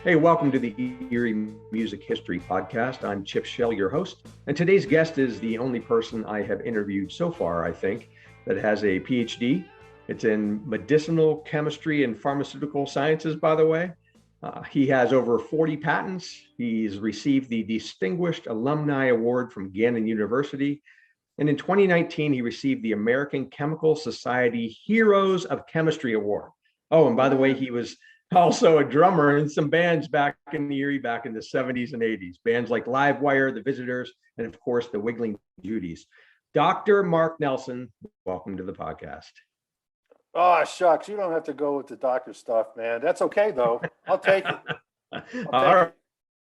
Hey, welcome to the Erie Music History Podcast. I'm Chip Shell, your host, and today's guest is the only person I have interviewed so far, I think, that has a Ph.D. It's in medicinal chemistry and pharmaceutical sciences, by the way. He has over 40 patents. He's received the Distinguished Alumni Award from Gannon University. And in 2019, he received the American Chemical Society Heroes of Chemistry Award. Oh, and by the way, he was also a drummer in some bands back in Erie back in the 70s and 80s. Bands like Livewire, The Visitors, and of course, the Wiggling Judies. Dr. Mark Nelson, welcome to the podcast. Oh, shucks. You don't have to go with the doctor stuff, man. That's okay, though. I'll take it. All right.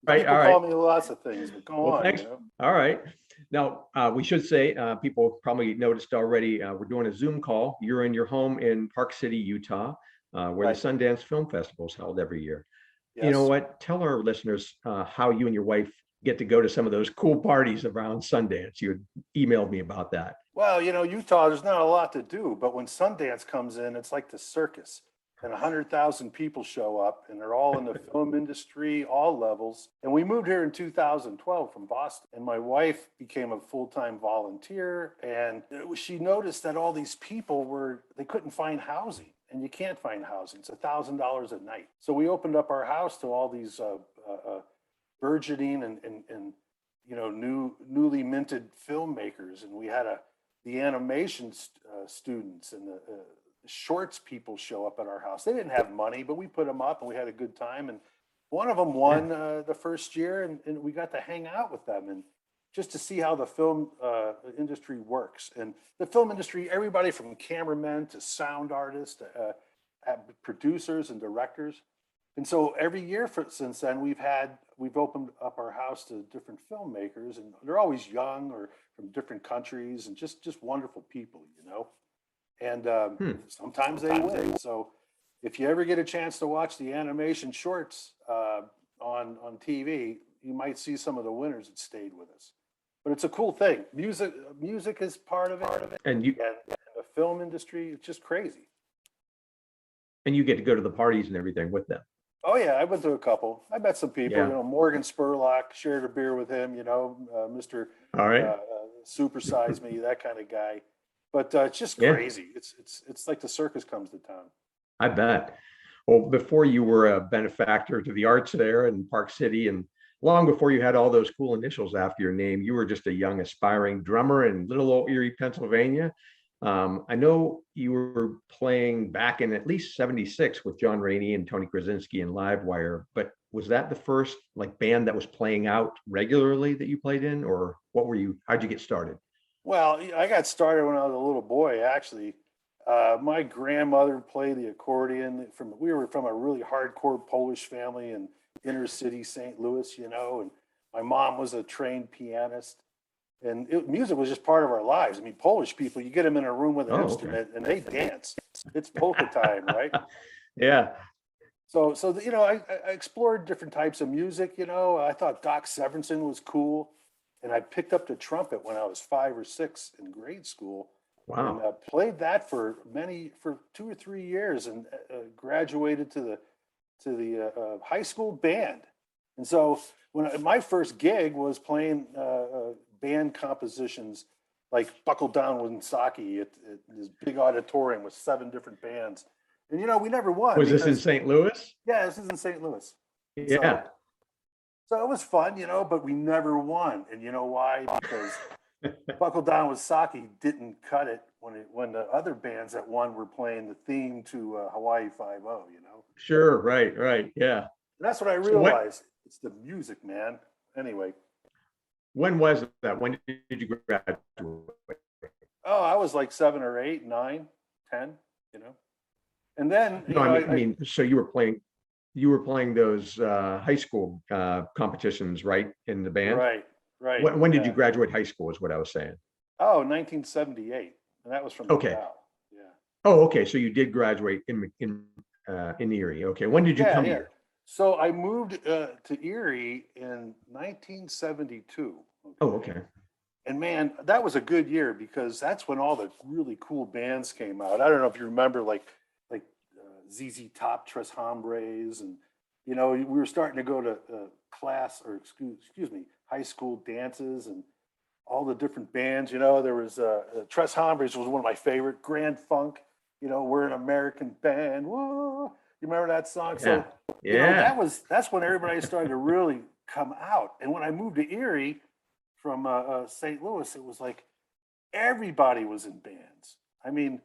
People call me lots of things, but go on. Thanks. All right. Now, we should say, people probably noticed already, we're doing a Zoom call. You're in your home in Park City, Utah, where the Sundance Film Festival is held every year. Yes. You know what? Tell our listeners how you and your wife get to go to some of those cool parties around Sundance. You emailed me about that. Well, Utah, there's not a lot to do, but when Sundance comes in, it's like the circus. And 100,000 people show up, and they're all in the film industry, all levels. And we moved here in 2012 from Boston. And my wife became a full-time volunteer, and she noticed that all these people they couldn't find housing. And you can't find housing. It's $1,000 a night. So we opened up our house to all these burgeoning and newly minted filmmakers. And we had the animation students and the shorts people show up at our house. They didn't have money, but we put them up and we had a good time. And one of them won the first year, and we got to hang out with them and just to see how the film industry works. And the film industry, everybody from cameramen to sound artists to producers and directors. And so every year since then, we've opened up our house to different filmmakers, and they're always young or from different countries and just wonderful people, And sometimes they win. So if you ever get a chance to watch the animation shorts on TV, you might see some of the winners that stayed with us. But it's a cool thing. Music is part of it. And the film industry, it's just crazy. And you get to go to the parties and everything with them. Oh, yeah. I went to a couple. I met some people, Morgan Spurlock, shared a beer with him, Mr. Super Size Me, that kind of guy. But it's just crazy. It's like the circus comes to town. I bet. Well, before you were a benefactor to the arts there in Park City, and long before you had all those cool initials after your name, you were just a young aspiring drummer in little old Erie, Pennsylvania. I know you were playing back in at least 76 with John Rainey and Tony Krasinski and Livewire, but was that the first band that was playing out regularly that you played in, or how'd you get started? Well, I got started when I was a little boy, actually. My grandmother played the accordion. We were from a really hardcore Polish family in inner city St. Louis, and my mom was a trained pianist. And music was just part of our lives. I mean, Polish people, you get them in a room with an instrument and they dance. It's polka time, right? Yeah. So I explored different types of music. I thought Doc Severinsen was cool. And I picked up the trumpet when I was 5 or 6 in grade school. Wow. And played that for 2 or 3 years, and graduated to the high school band. And so my first gig was playing band compositions like Buckle Down Woonsocket at this big auditorium with 7 different bands. And we never won. Was this in St. Louis? Yeah, this is in St. Louis. Yeah. So it was fun, but we never won. And you know why? Because Buckle Down Woonsocket didn't cut it when the other bands that won were playing the theme to Hawaii Five-0, Sure, right, yeah. And that's what I realized. It's the music, man. Anyway. When was that? When did you graduate? Oh, I was like 7 or 8, 9, 10, And then so you were playing those high school competitions, right, in the band? Right. When did you graduate high school is what I was saying. Oh, 1978. And that was from McDowell. Yeah. Oh, okay. So you did graduate in Erie. Okay. When did you come here? So I moved to Erie in 1972. Okay? Oh, okay. And man, that was a good year because that's when all the really cool bands came out. I don't know if you remember, like ZZ Top, Tres Hombres, and You know, we were starting to go to excuse me, high school dances and all the different bands. You know, there was Tress Hombres was one of my favorite. Grand Funk. You know, we're an American band. Whoa, you remember that song? Yeah. So, you know, Yeah. that's when everybody started to really come out. And when I moved to Erie from St. Louis, it was like everybody was in bands. I mean,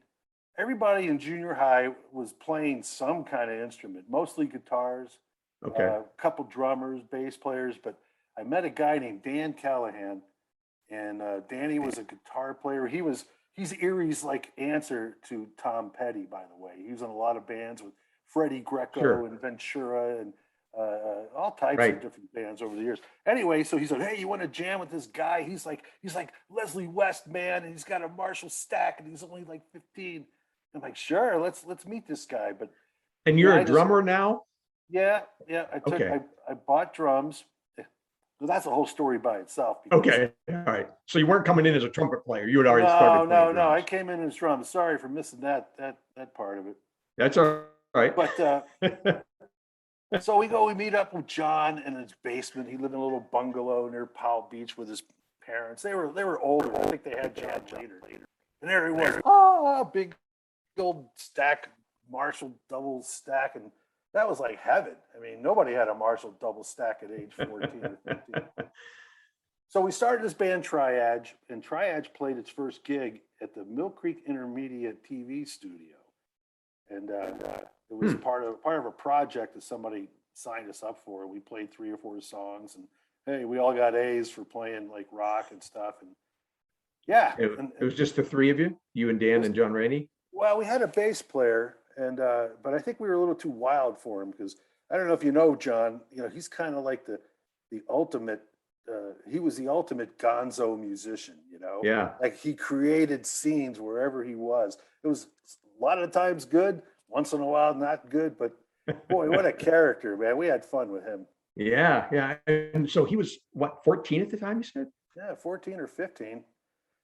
everybody in junior high was playing some kind of instrument, mostly guitars, Okay. a couple drummers, bass players. But I met a guy named Dan Callahan, and Danny was a guitar player. He's Erie's like answer to Tom Petty, by the way. He was in a lot of bands with Freddie Greco Sure. and Ventura and all types of Right. different bands over the years. Anyway, so he said, "Hey, you want to jam with this guy? He's like Leslie West, man, and he's got a Marshall stack, and he's only like 15." I'm like, "Sure, let's meet this guy." But And you know, you're I a just drummer now? yeah. Okay. I bought drums. Well, that's a whole story by itself because Okay. All right. So you weren't coming in as a trumpet player. You had already started playing no. I drums. came in as drums. Sorry for missing that part of it. That's all right. But so we meet up with John in his basement. He lived in a little bungalow near Powell Beach with his parents. They were older. I think they had John later. And there he was, big old stack, Marshall double stack, and that was like heaven. I mean, nobody had a Marshall double stack at age 14 or 15. So we started this band Triage, and Triage played its first gig at the Mill Creek Intermediate TV studio, and it was part of a project that somebody signed us up for. We played 3 or 4 songs, and hey, we all got A's for playing like rock and stuff. And yeah, It was just the three of you and Dan and John Rainey? well, we had a bass player, and but I think we were a little too wild for him because I don't know if you know John. You know, he's kind of like the ultimate. He was the ultimate gonzo musician. You know, Yeah. like he created scenes wherever he was. It was a lot of times good, once in a while not good, but boy, what a character, man! We had fun with him. Yeah. Yeah. And so he was what, 14 at the time, you said? Yeah, 14 or 15,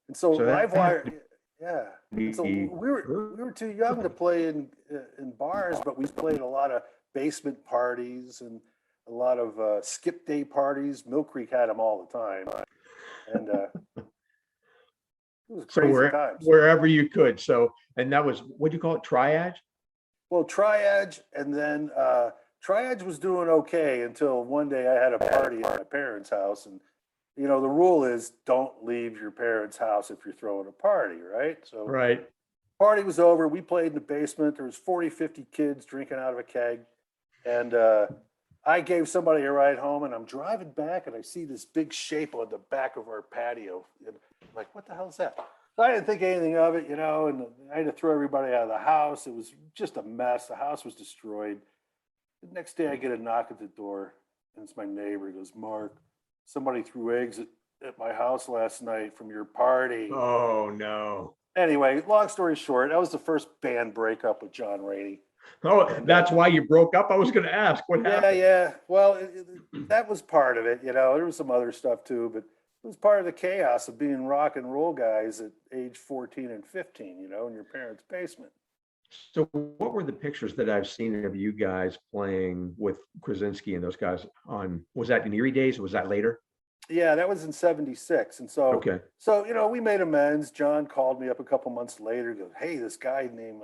and so So that had Livewire. Yeah, to and so be we were too young to play in bars, but we played a lot of basement parties and a lot of skip day parties. Mill Creek had them all the time, and it was so crazy times. wherever you could. So, and that was, what do you call it? Triage? Well, Triage, and then Triage was doing okay until one day I had a party at my parents' house, and you know the rule is don't leave your parents' house if you're throwing a party, right? So Right. party was over. We played in the basement. There was 40, 50 kids drinking out of a keg. And I gave somebody a ride home, and I'm driving back, and I see this big shape on the back of our patio. And I'm like, what the hell is that? So I didn't think anything of it, you know, and I had to throw everybody out of the house. It was just a mess. The house was destroyed. The next day I get a knock at the door, and it's my neighbor. He goes, Mark, somebody threw eggs at my house last night from your party. Oh, no. Anyway, long story short, that was the first band breakup with John Rainey. Oh, And that's why you broke up? I was going to ask what happened. yeah. Well, that was part of it. You know, there was some other stuff too, but it was part of the chaos of being rock and roll guys at age 14 and 15, you know, in your parents' basement. So what were the pictures that I've seen of you guys playing with Krasinski and those guys on, was that in Erie days or was that later? Yeah, that was in 76. And Okay. so, you know, we made amends. John called me up a couple months later, goes, hey, this guy named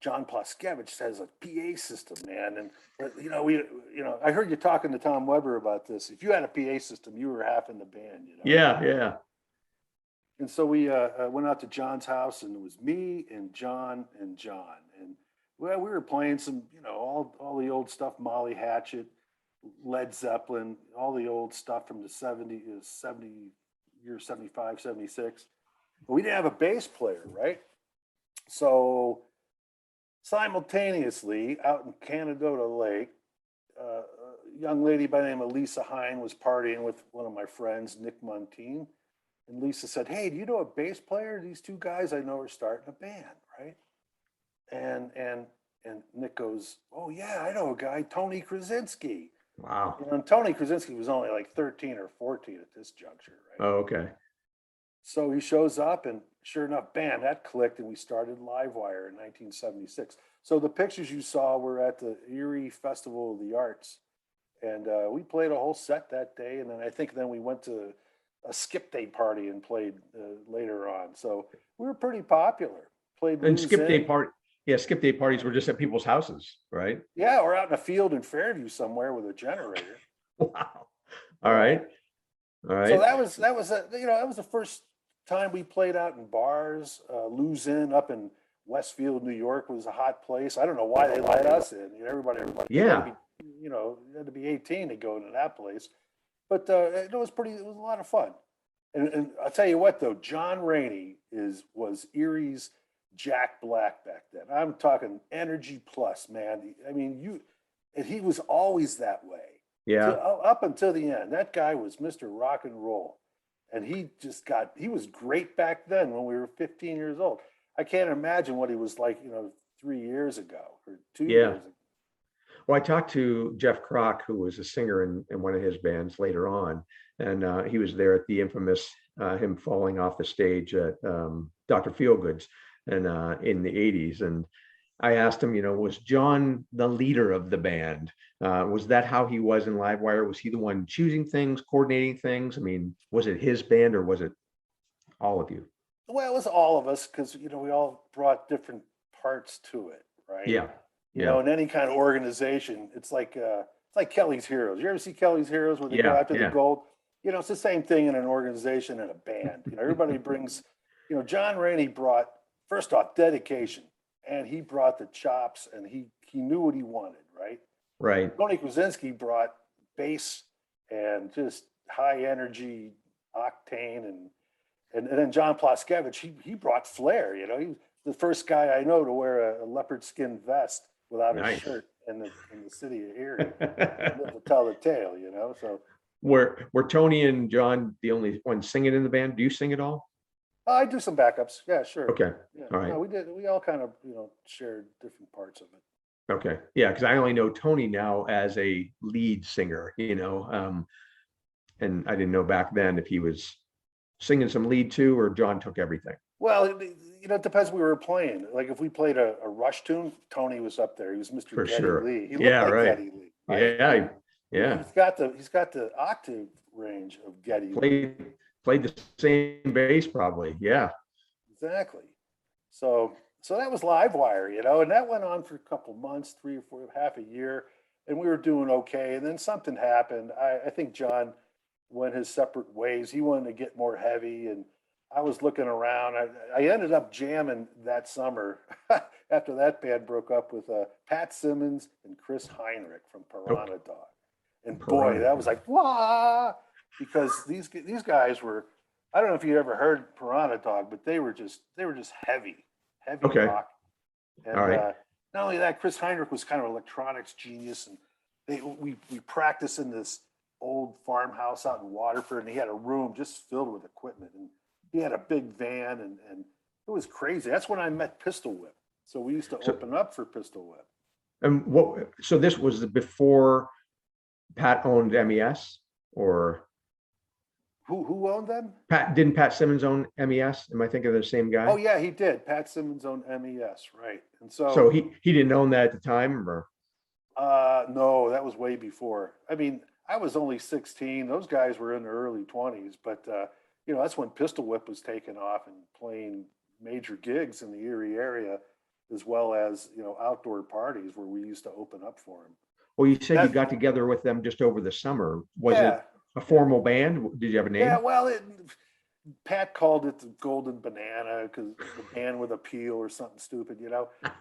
John Plaskevich has a PA system, man. And, I heard you talking to Tom Weber about this. If you had a PA system, you were half in the band, you know? Yeah. And so we went out to John's house, and it was me and John. And well, we were playing some, you know, all the old stuff, Molly Hatchet, Led Zeppelin, all the old stuff from the 70 years, 75, 76. But we didn't have a bass player, right? So simultaneously, out in Canadota Lake, a young lady by the name of Lisa Hine was partying with one of my friends, Nick Montine. And Lisa said, hey, do you know a bass player? These two guys I know are starting a band, right? And Nick goes, oh, yeah, I know a guy, Tony Krasinski. Wow. You know, and Tony Krasinski was only like 13 or 14 at this juncture, right? Oh, okay. So he shows up, and sure enough, bam, that clicked, and we started Livewire in 1976. So the pictures you saw were at the Erie Festival of the Arts, and we played a whole set that day. And then we went to a skip day party and played later on. So we were pretty popular. Played And Lose In. skip day parties were just at people's houses, right? Yeah, we're out in a field in Fairview somewhere with a generator. Wow. All right. All So right. that was that was the first time we played out in bars. Lose In up in Westfield, New York was a hot place. I don't know why they let us in. Everybody Yeah. you had to be 18 to go into that place. But it was a lot of fun. And I'll tell you what though, John Rainey was Erie's Jack Black back then. I'm talking energy plus, man. I mean, and he was always that way. Yeah. Up until the end. That guy was Mr. Rock and Roll. And he was great back then when we were 15 years old. I can't imagine what he was like, 3 years ago or 2 years ago. Well, I talked to Jeff Kroc, who was a singer in one of his bands later on, and he was there at the infamous him falling off the stage at Dr. Feelgood's and in the 80s. And I asked him, was John the leader of the band? Was that how he was in Livewire? Was he the one choosing things, coordinating things? I mean, was it his band or was it all of you? Well, it was all of us because, we all brought different parts to it, right? Yeah. In any kind of organization, it's like Kelly's Heroes. You ever see Kelly's Heroes where they go after the gold? It's the same thing in an organization and a band. Everybody brings, John Rainey brought, first off, dedication, and he brought the chops, and he knew what he wanted, right? Right. Tony Krasinski brought bass and just high energy octane, and then John Plaskevich, he brought flair. He was the first guy I know to wear a leopard skin vest without a shirt in the city of Erie. To tell the tale, So were Tony and John the only ones singing in the band? Do you sing at all? I do some backups. Yeah, sure. Okay. Yeah. All right. No, we all kind of shared different parts of it. Okay. Yeah, because I only know Tony now as a lead singer, and I didn't know back then if he was singing some lead too or John took everything. Well, it depends what we were playing. Like if we played a Rush tune, Tony was up there. He was Mr. For Geddy sure. Lee. He looked like Geddy Lee. Right? Yeah. He's got the octave range of Geddy Lee. Played the same bass probably. Yeah. Exactly. So that was Livewire, and that went on for a couple months, 3 or 4, half a year, and we were doing okay. And then something happened. I think John went his separate ways. He wanted to get more heavy, and I was looking around. I ended up jamming that summer after that band broke up with Pat Simmons and Chris Heinrich from Piranha Dog. And boy, that was like, wah! Because these guys were, I don't know if you ever heard Piranha Dog, but they were just heavy rock. And all right. Not only that, Chris Heinrich was kind of an electronics genius, and we practiced in this old farmhouse out in Waterford, and he had a room just filled with equipment, and he had a big van, and it was crazy. That's when I met Pistol Whip. So we used to open up for Pistol Whip. And so this was before Pat owned MES, or who owned them? Didn't Pat Simmons own MES? Am I thinking of the same guy? Oh yeah, he did. Pat Simmons owned MES, right? And so he didn't own that at the time, or? No, that was way before. I mean, I was only 16. Those guys were in their early 20s, but that's when Pistol Whip was taking off and playing major gigs in the Erie area, as well as outdoor parties where we used to open up for them. Well, you said you got together with them just over the summer. Was it a formal band? Did you have a name? Yeah, well, Pat called it the Golden Banana because the band with appeal or something stupid,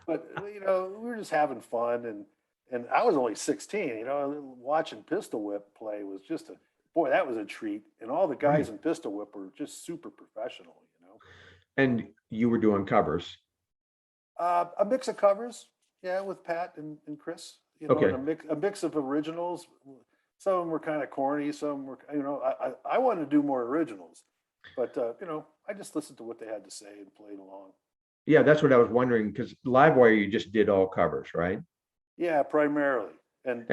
But we were just having fun, and I was only 16. Watching Pistol Whip play was just that was a treat. And all the guys in Pistol Whip were just super professional, And you were doing covers. A mix of covers, with Pat and Chris. And a mix of originals. Some of them were kind of corny. Some were, I wanted to do more originals, but I just listened to what they had to say and played along. Yeah, that's what I was wondering, because Livewire, you just did all covers, right? Yeah, primarily, and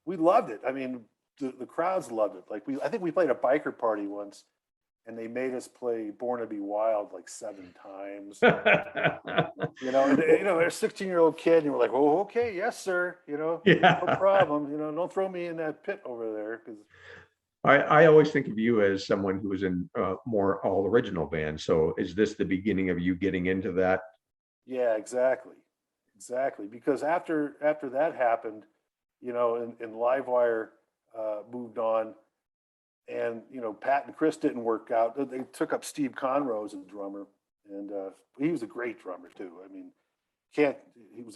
we loved it. I mean, the crowds loved it. Like I think we played a biker party once, and they made us play Born to Be Wild like 7 times. They're a 16-year-old kid, and you were like, "Oh, okay, yes, sir. Yeah. No problem. Don't throw me in that pit over there." Because I always think of you as someone who was in more all original bands. So is this the beginning of you getting into that? yeah, exactly. Because after that happened, and Livewire moved on, and Pat and Chris didn't work out. They took up Steve Conroe as a drummer, and he was a great drummer too. I mean,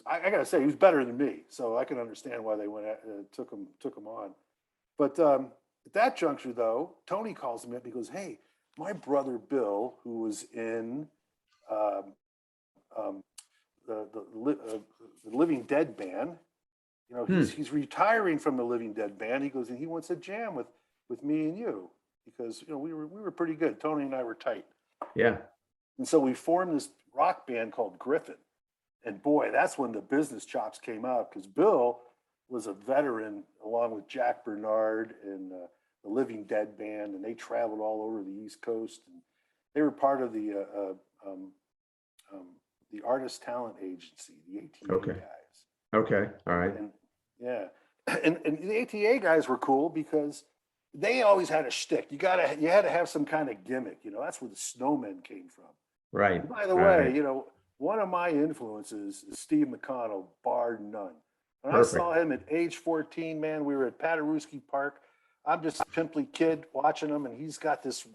I gotta say, he was better than me, so I can understand why they took him on. But at that juncture, though, Tony calls me up. He goes, "Hey, my brother Bill, who was in um, um, the Living Dead band, he's retiring from the Living Dead band." He goes, and he wants to jam with me and you, because we were pretty good. Tony and I were tight. Yeah. And so we formed this rock band called Griffin. And boy, that's when the business chops came out, because Bill was a veteran along with Jack Bernard and the Living Dead band, and they traveled all over the East Coast. And they were part of the Artist Talent Agency, the ATA Okay. guys. Okay. All right. And yeah, and the ATA guys were cool because they always had a shtick. You had to have some kind of gimmick. That's where the Snowmen came from. Right. And by the way, one of my influences is Steve McConnell, bar none. When I saw him at age 14, man, we were at Paderewski Park. I'm just a pimply kid watching him, and he's got this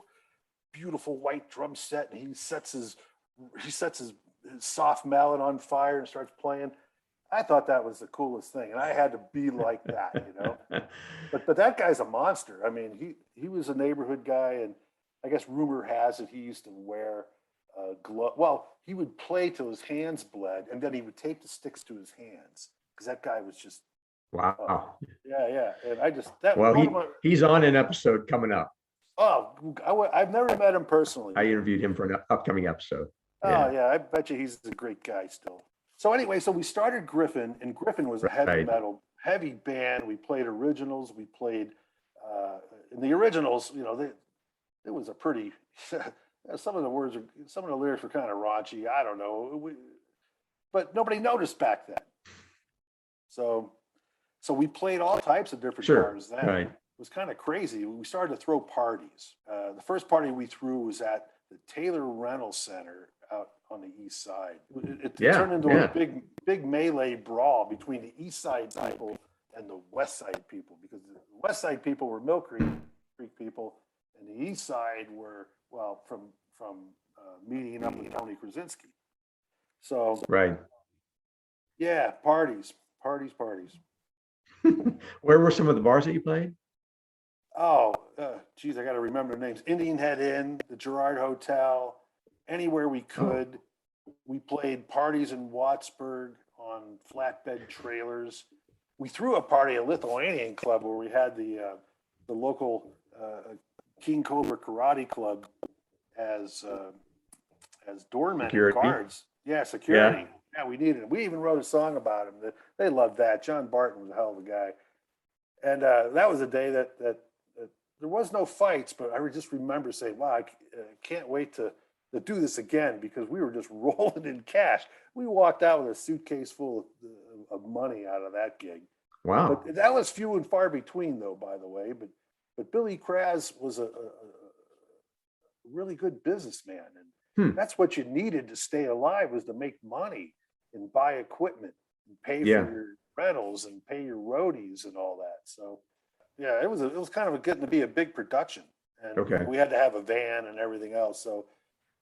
beautiful white drum set, and he sets his soft mallet on fire and starts playing. I thought that was the coolest thing, and I had to be like that, But that guy's a monster. I mean, he was a neighborhood guy, and I guess rumor has it he used to wear glove. Well, he would play till his hands bled, and then he would tape the sticks to his hands, because that guy was just wow. yeah. And he's on an episode coming up. I've never met him personally. I interviewed him for an upcoming episode. Oh yeah, I bet you he's a great guy still. So anyway, so we started Griffin, and Griffin was a heavy metal, heavy band. We played originals. We played in the originals. It was a pretty. Some of the lyrics were kind of raunchy. I don't know, but nobody noticed back then. So we played all types of different genres then. Right. It was kind of crazy. We started to throw parties. The first party we threw was at the Taylor Rental Center out on the east side. It turned into a big melee brawl between the east side people and the west side people, because the west side people were Mill Creek people, and the east side were, well, from meeting up with Tony Krasinski. So right. Yeah, parties. Where were some of the bars that you played? Oh, geez, I got to remember the names. Indian Head Inn, the Gerard Hotel, anywhere we could. We played parties in Wattsburg on flatbed trailers. We threw a party at Lithuanian Club, where we had the local King Cobra Karate Club as doormen and guards. Yeah, security. Yeah, we needed it. We even wrote a song about him. They loved that. John Barton was a hell of a guy. And that was a day that there was no fights, but I just remember saying, wow, I can't wait to do this again, because we were just rolling in cash. We walked out with a suitcase full of money out of that gig. Wow. But that was few and far between, though, by the way. But Billy Kraz was a really good businessman. And that's what you needed to stay alive, was to make money and buy equipment and pay for your rentals and pay your roadies and all that. So, yeah, it was kind of getting to be a big production, and we had to have a van and everything else. So,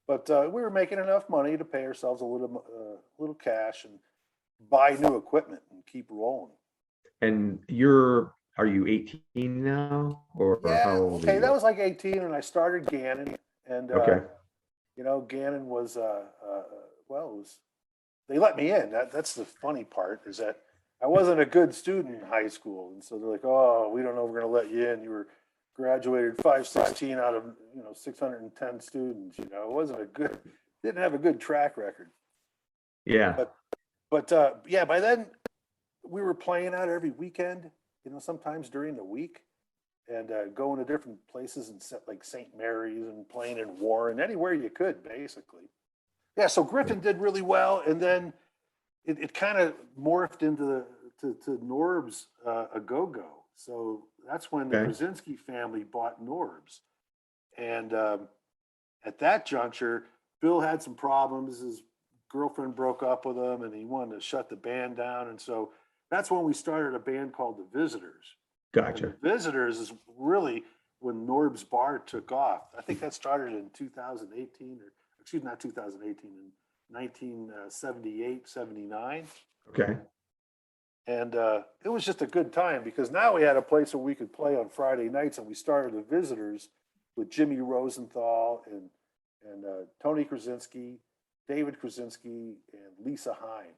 but we were making enough money to pay ourselves a little cash and buy new equipment and keep rolling. And are you 18 now, or how old are you? That was like 18, and I started Gannon, and Gannon was they let me in. That's the funny part, is that I wasn't a good student in high school, and so they're like, "Oh, we don't know if we're going to let you in. You were graduated 516 out of 610 students. It wasn't didn't have a good track record." Yeah. But by then we were playing out every weekend. Sometimes during the week, and going to different places and like St. Mary's and playing in Warren, anywhere you could, basically. Yeah, so Griffin did really well, and then it kind of morphed into to Norb's a go-go. So that's when the Krasinski family bought Norb's, and at that juncture, Bill had some problems. His girlfriend broke up with him, and he wanted to shut the band down, and so that's when we started a band called the Visitors. Gotcha. And the Visitors is really when Norb's Bar took off. I think that started in 2018, or excuse me, not 2018, in 1978, 79. Okay. And it was just a good time because now we had a place where we could play on Friday nights, and we started the Visitors with Jimmy Rosenthal and Tony Krasinski, David Krasinski, and Lisa Hine.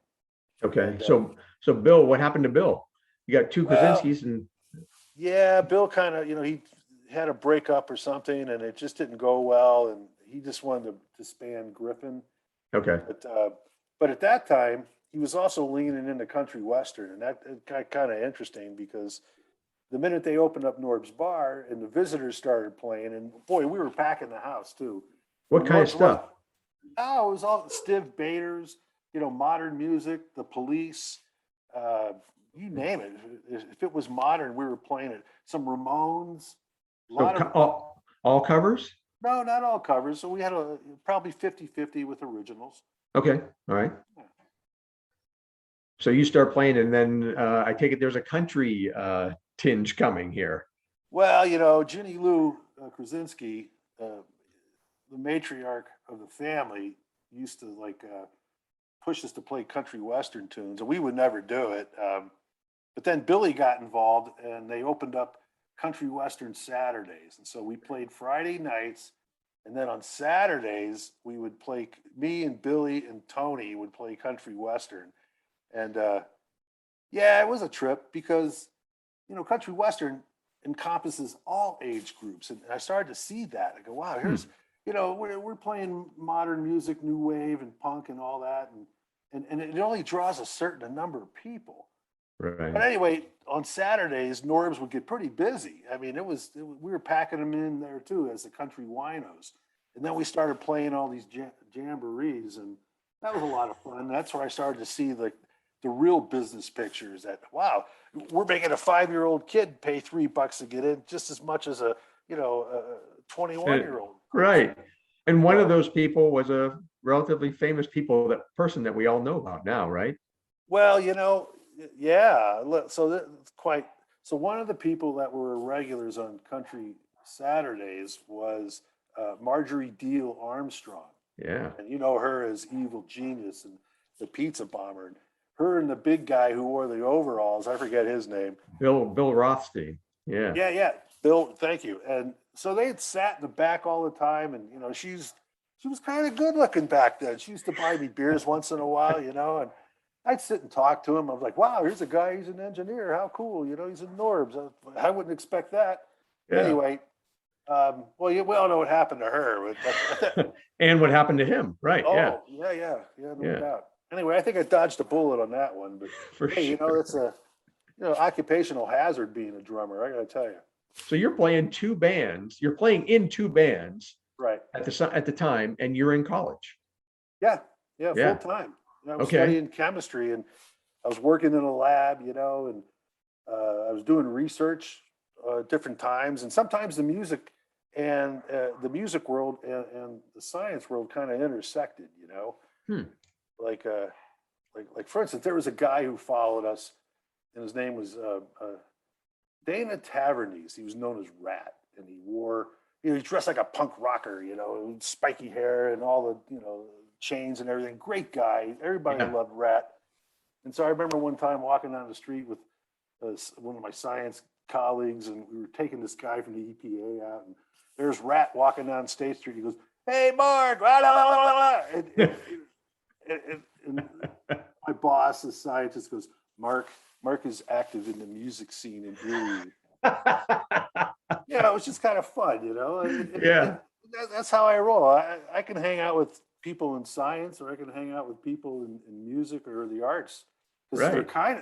Okay. And, so Bill, what happened to Bill? You got two Krasinskis and. Yeah, Bill kind of, he had a breakup or something, and it just didn't go well, and he just wanted to disband Griffin. Okay. But at that time, he was also leaning into country western, and that got kind of interesting because the minute they opened up Norb's Bar and the Visitors started playing, and boy, we were packing the house too. What kind of stuff? It was all Stiv Bators, modern music, the Police, you name it. If it was modern, we were playing it. Some Ramones. All covers? No, not all covers. So we had probably 50-50 with originals. Okay. All right. So you start playing, and then I take it there's a country tinge coming here. Well, Ginny Lou Krasinski, the matriarch of the family, used to push us to play country western tunes, and we would never do it. But then Billy got involved, and they opened up country western Saturdays, and so we played Friday nights, and then on Saturdays we would play. Me and Billy and Tony would play country western, and it was a trip because country western encompasses all age groups, and I started to see that. I go, wow, here's we're playing modern music, new wave, and punk, and all that, and it only draws a certain number of people. Right. But anyway, on Saturdays, Norbs would get pretty busy. I mean, we were packing them in there too as the country winos, and then we started playing all these jamborees, and that was a lot of fun. That's where I started to see the real business pictures. That wow, we're making a 5-year-old kid pay $3 to get in just as much as a 21-year-old. Right. And one of those people was a relatively famous person that we all know about now, right? Well, yeah. So one of the people that were regulars on Country Saturdays was Marjorie Diehl-Armstrong. Yeah. And you know her as Evil Genius and the Pizza Bomber. And her and the big guy who wore the overalls, I forget his name. Bill Rothstein. Yeah. Yeah. Bill, thank you. And so they had sat in the back all the time, and she was kind of good looking back then. She used to buy me beers once in a while, and I'd sit and talk to him. I was like, wow, here's a guy, he's an engineer. How cool, he's in Norbs. I wouldn't expect that. Yeah. Anyway, we all know what happened to her. And what happened to him, right? Oh, yeah, no doubt. Anyway, I think I dodged a bullet on that one. But sure. It's a occupational hazard being a drummer, I got to tell you. So you're playing two bands. You're playing in two bands, right? At the time, and you're in college. Yeah, full time. I was studying chemistry, and I was working in a lab, and I was doing research different times, and sometimes the music and the music world and the science world kind of intersected, Like for instance, there was a guy who followed us, and his name was Dana Tavernese. He was known as Rat, and he wore, he dressed like a punk rocker, spiky hair and all the, chains and everything. Great guy. Everybody loved Rat. And so I remember one time walking down the street with one of my science colleagues, and we were taking this guy from the EPA out, and there's Rat walking down State Street. He goes, "Hey, Mark!" And my boss, the scientist, goes, Mark is active in the music scene in Erie." It was just kind of fun, that's how I roll. I can hang out with people in science, or I can hang out with people in music or the arts. because Right.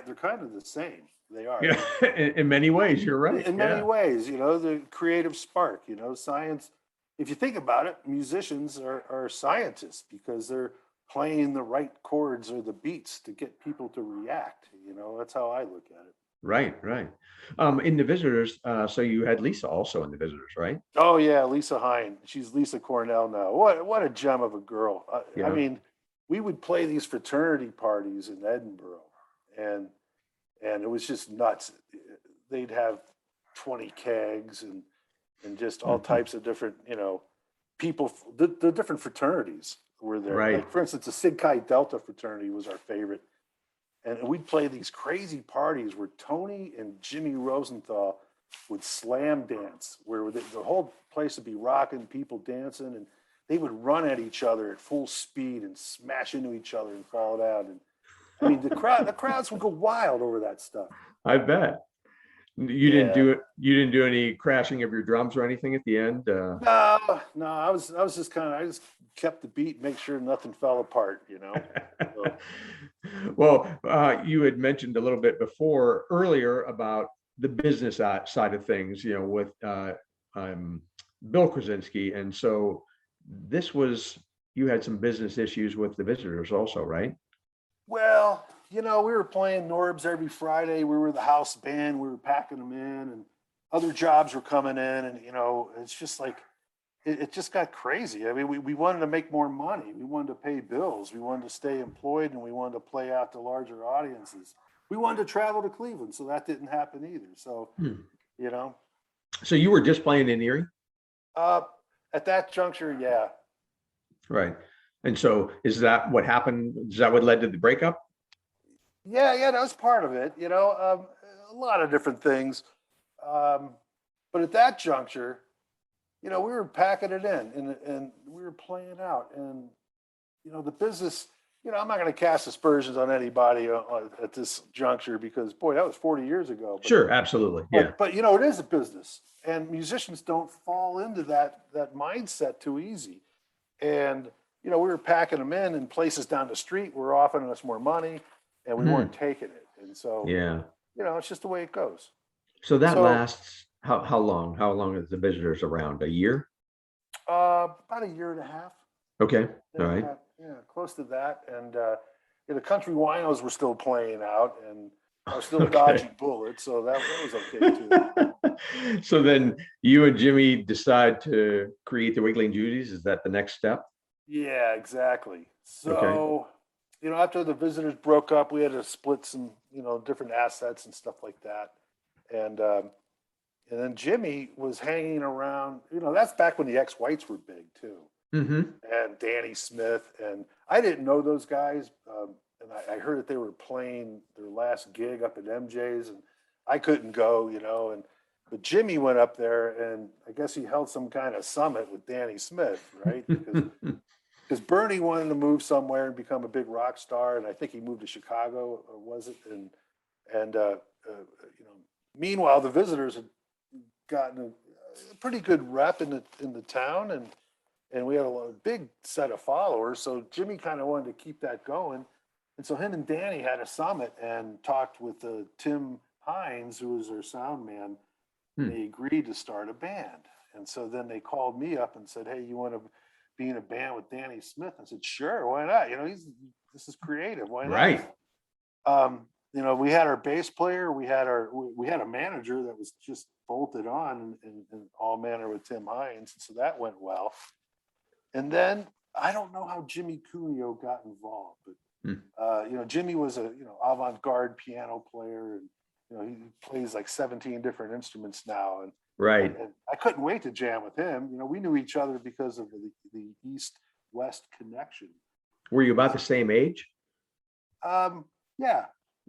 they're kind of the same. They are. Yeah. In many ways, you're right. In many Yeah. ways, the creative spark, science. If you think about it, musicians are scientists because they're playing the right chords or the beats to get people to react. That's how I look at it. Right. Right. In the visitors, so you had Lisa also in the visitors, right? Oh yeah, Lisa Hine. She's Lisa Cornell now. What a gem of a girl. I Yeah. mean, we would play these fraternity parties in Edinburgh, and it was just nuts. They'd have 20 kegs and just all Mhm. types of different, people. The different fraternities were there. Right. Like for instance, the Sig Chi Delta fraternity was our favorite, and we'd play these crazy parties where Tony and Jimmy Rosenthal would slam dance, where the whole place would be rocking, people dancing, and they would run at each other at full speed and smash into each other and fall down. And I mean, the crowds would go wild over that stuff. I bet. You didn't Yeah. do it. You didn't do any crashing of your drums or anything at the end. No. I was just I just kept the beat, make sure nothing fell apart. So, Well, you had mentioned a little bit earlier about the business side of things, with Bill Krasinski. And so you had some business issues with the visitors also, right? well, we were playing Norbs every Friday. We were the house band. We were packing them in, and other jobs were coming in, and it's just like it just got crazy. I mean, we wanted to make more money. We wanted to pay bills. We wanted to stay employed, and we wanted to play out to larger audiences. We wanted to travel to Cleveland, so that didn't happen either. So, Hmm. you know, So you were just playing in Erie? uh, at that juncture, yeah. Right. And so is that what happened? Is that what led to the breakup? Yeah, that was part of it. A lot of different things. Um, but at that juncture, we were packing it in and we were playing out. And, the business, I'm not going to cast aspersions on anybody at this juncture because, boy, that was 40 years ago. But, Sure, absolutely. Yeah. but it is a business. And musicians don't fall into that mindset too easy. And, we were packing them in places down the street were offering us more money and we Hmm. weren't taking it. And so, Yeah. it's just the way it goes. So that So lasts how long? How long is the visitors around? A year? about a year and a half. Okay. All right. Yeah, close to that. And the country winos were still playing out and I was still Okay. dodging bullets. So that was okay too. So then you and Jimmy decide to create the Wiggling Judies. Is that the next step? Yeah, exactly. Okay. So, after the visitors broke up, we had to split some, different assets and stuff like that. And then Jimmy was hanging around, that's back when the ex-whites were big too. Mm-hmm. And Danny Smith. And I didn't know those guys. And I heard that they were playing their last gig up at MJ's and I couldn't go, but Jimmy went up there and I guess he held some kind of summit with Danny Smith, right? Because Bernie wanted to move somewhere and become a big rock star. And I think he moved to Chicago, or was it? And meanwhile, the visitors had gotten a pretty good rep in the town and we had a big set of followers. So Jimmy kind of wanted to keep that going. And so him and Danny had a summit and talked with Tim Hines, who was their sound man. Hmm. They agreed to start a band. And so then they called me up and said, hey, you want to be in a band with Danny Smith? I said, sure, why not? This is creative. Why not? Right. We had our bass player, we had a manager that was just bolted on and all manner with Tim Hines. So that went well. And then I don't know how Jimmy Cuneo got involved, but Jimmy was a avant-garde piano player, and he plays like 17 different instruments now, and Right. and I couldn't wait to jam with him. We knew each other because of the East-West connection. Were you about the same age? Yeah,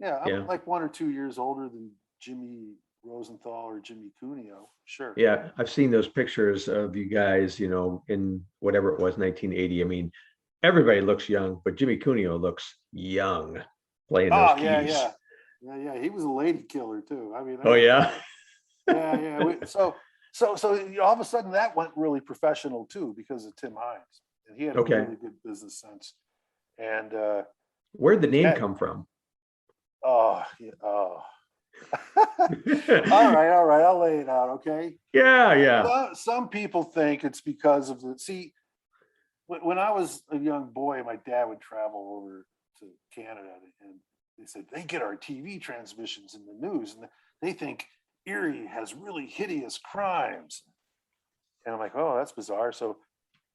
I'm Yeah. like 1 or 2 years older than Jimmy Rosenthal or Jimmy Cuneo. Sure. Yeah. I've seen those pictures of you guys, in whatever it was, 1980. I mean, everybody looks young, but Jimmy Cuneo looks young playing those Oh keys. yeah. He was a lady killer too. I mean, Oh yeah. yeah. So all of a sudden that went really professional too because of Tim Hines, and he had a Okay. really good business sense. And Where'd the name yeah, come from? Oh, yeah, oh. All right. I'll lay it out. Okay. Yeah, yeah. Some people think it's because of when I was a young boy, my dad would travel over to Canada, and they said they get our TV transmissions in the news, and they think Erie has really hideous crimes. And I'm like, oh, that's bizarre. So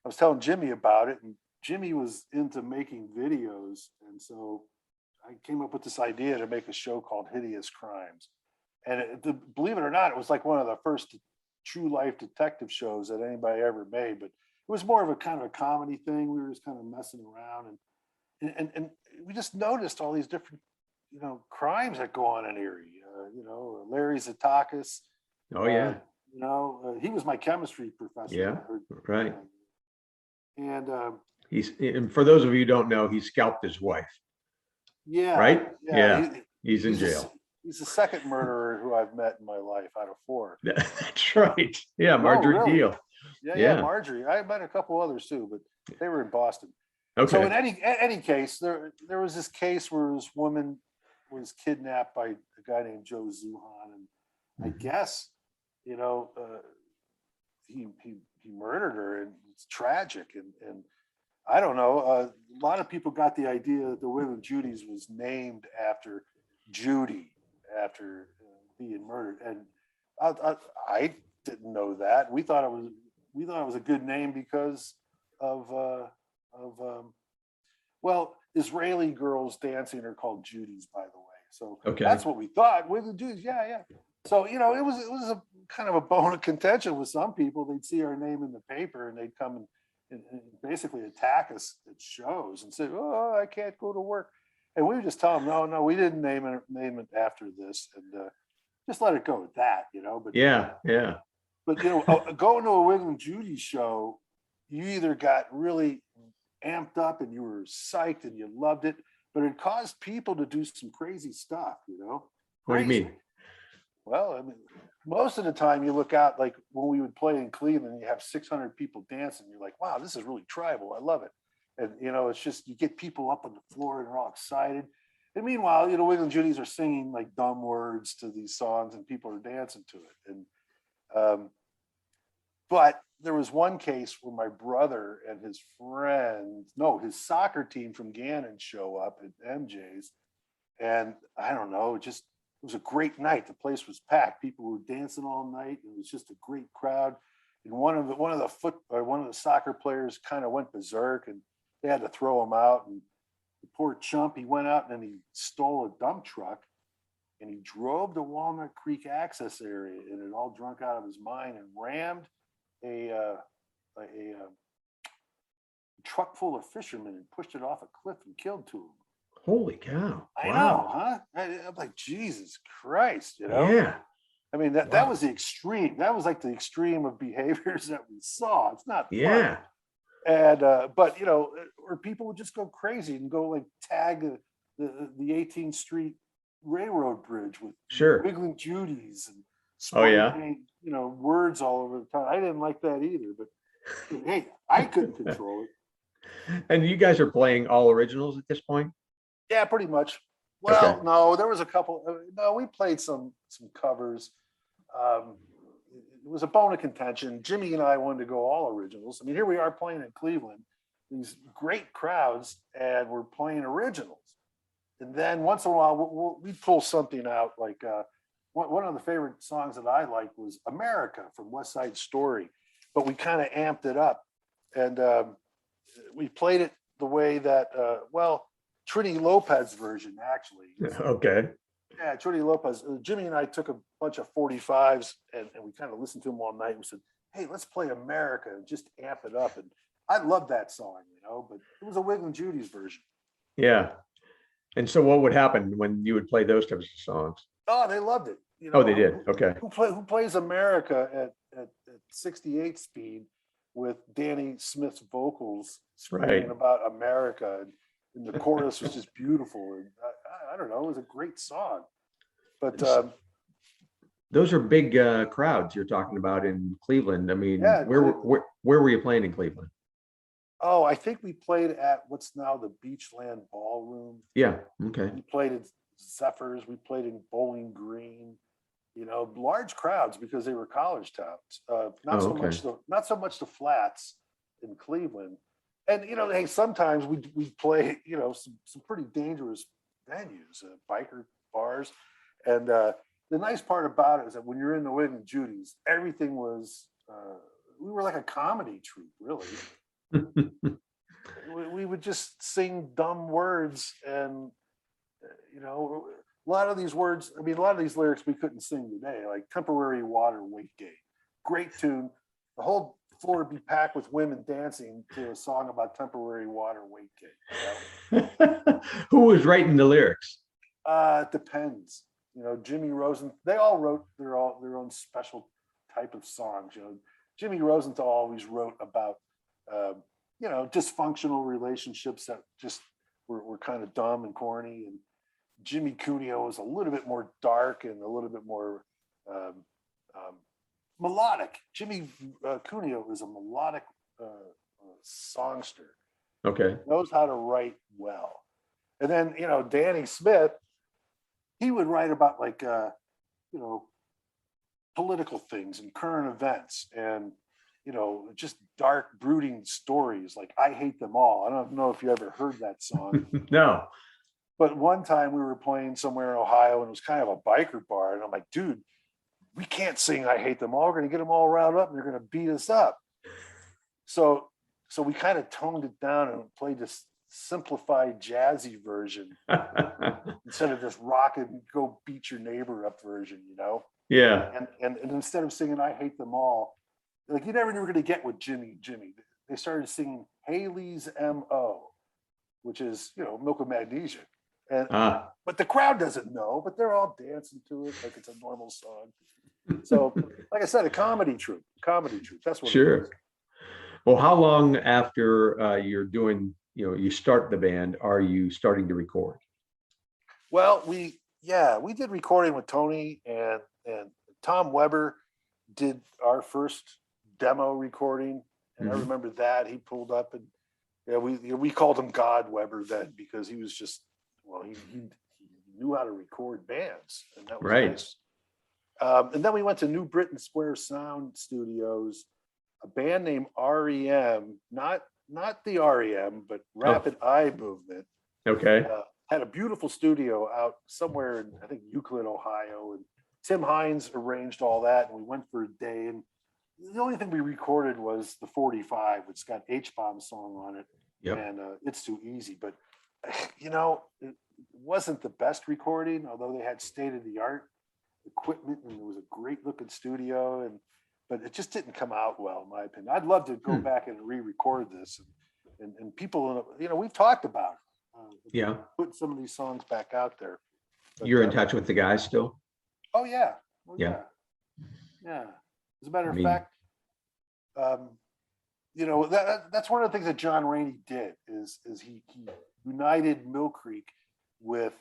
I was telling Jimmy about it, and Jimmy was into making videos, and so I came up with this idea to make a show called Hideous Crimes. And believe it or not, it was like one of the first true life detective shows that anybody ever made. But it was more of a kind of a comedy thing. We were just kind of messing around, and we just noticed all these different, crimes that go on in Erie. Larry Zatakis. Oh yeah. He was my chemistry professor. Yeah. Right. And And for those of you who don't know, he scalped his wife. yeah, Right. yeah. He's in jail. He's the second murderer who I've met in my life out of 4. That's right. Yeah, Marjorie Diehl. Yeah, Marjorie. I met a couple others too, but they were in Boston. Okay. So in any case, there was this case where this woman was kidnapped by a guy named Joe Zuhan, and I guess he murdered her, and it's tragic. And I don't know. A lot of people got the idea that the Wiggling Judies was named after Judy, after being murdered, and I didn't know that. We thought it was a good name because of Israeli girls dancing are called Judies, by the way. So that's what we thought. Wiggling Judies, yeah. So it was a kind of a bone of contention with some people. They'd see our name in the paper and they'd come and basically attack us at shows and say, "Oh, I can't go to work." And we would just tell them, no, we didn't name it after this, and just let it go at that, But yeah. But going to a Wiggling Judies show, you either got really amped up and you were psyched and you loved it, but it caused people to do some crazy stuff, What do you mean? Well, I mean, most of the time you look out, like when we would play in Cleveland, you have 600 people dancing. You're like, wow, this is really tribal. I love it. And, it's just, you get people up on the floor and they're all excited. And meanwhile, Wiggling Judies are singing like dumb words to these songs and people are dancing to it. And, but there was one case where my brother and his his soccer team from Gannon show up at MJ's. And I don't know, it was a great night. The place was packed. People were dancing all night. It was just a great crowd. And one of the soccer players kind of went berserk, and they had to throw him out. And the poor chump, he went out and then he stole a dump truck and he drove to Walnut Creek access area and it all drunk out of his mind and rammed a truck full of fishermen and pushed it off a cliff and killed 2 of them. Holy cow. I know, huh? I'm like, Jesus Christ, Yeah. I mean, that was the extreme. That was like the extreme of behaviors that we saw. It's not fun. And but or people would just go crazy and go like tag the 18th Street Railroad Bridge with Wiggling Judies and paint, words all over the town. I didn't like that either, but hey, I couldn't control it. And you guys are playing all originals at this point? Yeah, pretty much. Well, no, there was a couple. No, we played some covers. It was a bone of contention. Jimmy and I wanted to go all originals. I mean, here we are playing in Cleveland, these great crowds, and we're playing originals. And then once in a while, we'd pull something out. Like one of the favorite songs that I liked was "America" from West Side Story, but we kind of amped it up, and we played it the way that Trini Lopez version, actually. Okay. Yeah, Trini Lopez. Jimmy and I took a bunch of 45s and we kind of listened to them all night. We said, hey, let's play America and just amp it up. And I love that song, but it was a Wiggling Judies version. Yeah. And so what would happen when you would play those types of songs? Oh, they loved it. Oh, they did. Okay. Who plays America at 68 speed with Danny Smith's vocals screaming about America? And the chorus was just beautiful. And I don't know, it was a great song. But those are big crowds you're talking about in Cleveland. I mean, where were you playing in Cleveland? Oh, I think we played at what's now the Beachland Ballroom. Yeah. Okay. We played Zephyrs. We played in Bowling Green. Large crowds because they were college towns. Not so much the flats in Cleveland. And hey, sometimes we play some pretty dangerous venues, biker bars. And the nice part about it is that when you're in the Wiggling Judies, everything was we were like a comedy troupe, really. we would just sing dumb words, and a lot of these words, a lot of these lyrics we couldn't sing today, like Temporary Water Weight Gain. Great tune. The whole floor would be packed with women dancing to a song about temporary water weight gain. Who was writing the lyrics? It depends. Jimmy Rosen, they all wrote their own special type of songs. Jimmy Rosenthal always wrote about, dysfunctional relationships that just were kind of dumb and corny. And Jimmy Cuneo was a little bit more dark and a little bit more melodic. Jimmy Cuneo is a melodic songster. Okay. Knows how to write well. And then, Danny Smith, he would write about like, political things and current events and, just dark, brooding stories like I Hate Them All. I don't know if you ever heard that song. No. But one time we were playing somewhere in Ohio and it was kind of a biker bar. And I'm like, dude, we can't sing I Hate Them All. We're going to get them all riled up and they're going to beat us up. So we kind of toned it down and played this simplified jazzy version instead of this rockin' go beat your neighbor up version, Yeah. And instead of singing I Hate Them All, like you never knew we were going to get with Jimmy. They started singing Haley's M.O., which is, milk of magnesia. And but the crowd doesn't know, but they're all dancing to it like it's a normal song. So, like I said, a comedy troupe. That's what Sure. it is. Well, how long after you're doing, you start the band, are you starting to record? Well, we did recording with Tony and Tom Weber did our first demo recording. And I remember that he pulled up and we called him God Weber then because he was just, he knew how to record bands, and that was right. Nice. And then we went to New Britain Square Sound Studios, a band named REM, not the REM, but Rapid Eye Movement. Okay. Had a beautiful studio out somewhere in, I think, Euclid, Ohio. And Tim Hines arranged all that, and we went for a day. And the only thing we recorded was the 45, which got H-Bomb's song on it. Yep. And It's Too Easy. But, it wasn't the best recording, although they had state-of-the-art equipment, and it was a great-looking studio. But it just didn't come out well, in my opinion. I'd love to go back and re-record this. And people, we've talked about it. Put some of these songs back out there. But, you're in touch with the guys still? Oh, yeah. Well, yeah. Yeah. As a matter of fact, that's one of the things that John Rainey did is he united Mill Creek with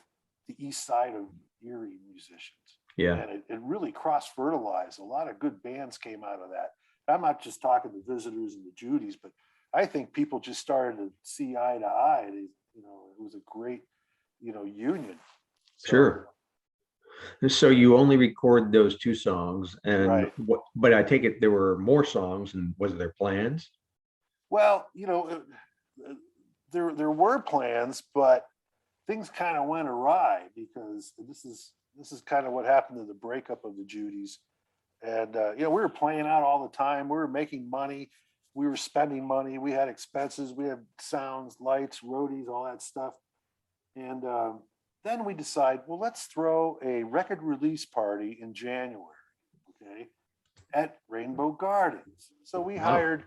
the east side of Erie musicians. Yeah. And it really cross-fertilized. A lot of good bands came out of that. I'm not just talking the Visitors and the Judies, but I think people just started to see eye to eye. It was a great, union. So, sure. So you only record those two songs, and right. But I take it there were more songs, and was there plans? Well, there were plans, but things kind of went awry because this is kind of what happened to the breakup of the Judies. And we were playing out all the time. We were making money. We were spending money. We had expenses. We had sounds, lights, roadies, all that stuff. And then we decide, well, let's throw a record release party in January, okay, at Rainbow Gardens. So we hired,